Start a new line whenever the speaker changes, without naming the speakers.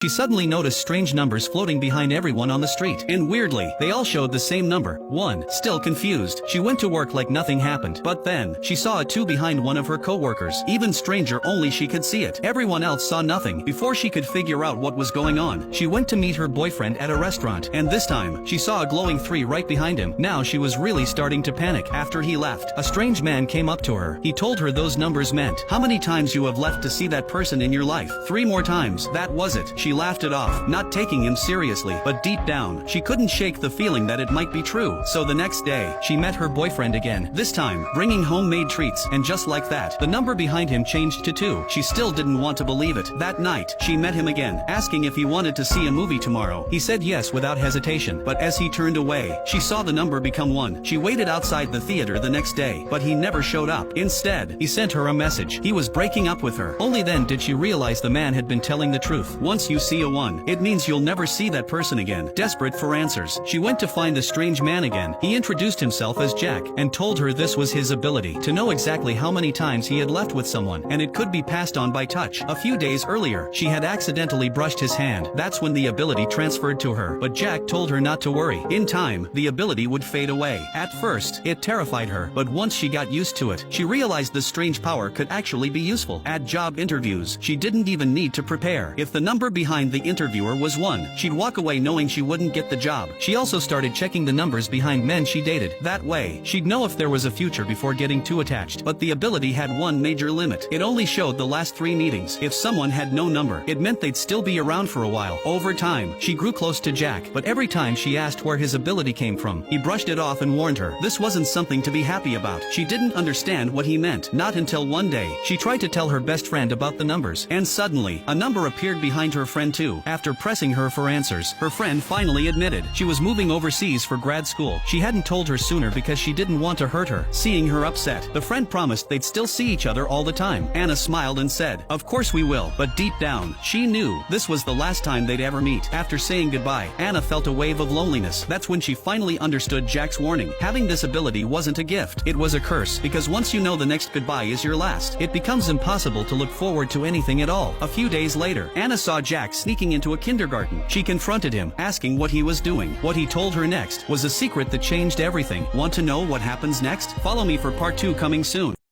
She suddenly noticed strange numbers floating behind everyone on the street. And weirdly, they all showed the same number, 1. Still confused, she went to work like nothing happened. But then, she saw a 2 behind one of her co-workers. Even stranger, only she could see it. Everyone else saw nothing. Before she could figure out what was going on, she went to meet her boyfriend at a restaurant. And this time, she saw a glowing 3 right behind him. Now she was really starting to panic. After he left, a strange man came up to her. He told her those numbers meant how many times you have left to see that person in your life. 3 more times. That was it. She laughed it off, not taking him seriously, but deep down, she couldn't shake the feeling that it might be true. So the next day, she met her boyfriend again, this time, bringing homemade treats, and just like that, the number behind him changed to 2. She still didn't want to believe it. That night, she met him again, asking if he wanted to see a movie tomorrow. He said yes without hesitation, but as he turned away, she saw the number become 1. She waited outside the theater the next day, but he never showed up. Instead, he sent her a message. He was breaking up with her. Only then did she realize the man had been telling the truth. Once you see a 1, it means you'll never see that person again. Desperate for answers, she went to find the strange man again. He introduced himself as Jack, and told her this was his ability to know exactly how many times he had left with someone, and it could be passed on by touch. A few days earlier, she had accidentally brushed his hand. That's when the ability transferred to her, but Jack told her not to worry. In time, the ability would fade away. At first, it terrified her, but once she got used to it, she realized the strange power could actually be useful. At job interviews, she didn't even need to prepare. If the number behind the interviewer was 1, she'd walk away knowing she wouldn't get the job. She also started checking the numbers behind men she dated. That way, she'd know if there was a future before getting too attached. But the ability had one major limit. It only showed the last 3 meetings. If someone had no number, it meant they'd still be around for a while. Over time, she grew close to Jack, but every time she asked where his ability came from, he brushed it off and warned her this wasn't something to be happy about. She didn't understand what he meant. Not until one day, she tried to tell her best friend about the numbers, and suddenly, a number appeared behind her friend too. After pressing her for answers, her friend finally admitted she was moving overseas for grad school. She hadn't told her sooner because she didn't want to hurt her. Seeing her upset, the friend promised they'd still see each other all the time. Anna smiled and said, "Of course we will," but deep down, she knew this was the last time they'd ever meet. After saying goodbye, Anna felt a wave of loneliness. That's when she finally understood Jack's warning. Having this ability wasn't a gift. It was a curse, because once you know the next goodbye is your last, it becomes impossible to look forward to anything at all. A few days later, Anna saw Jack sneaking into a kindergarten. She confronted him, asking what he was doing. What he told her next was a secret that changed everything. Want to know what happens next? Follow me for part 2 coming soon.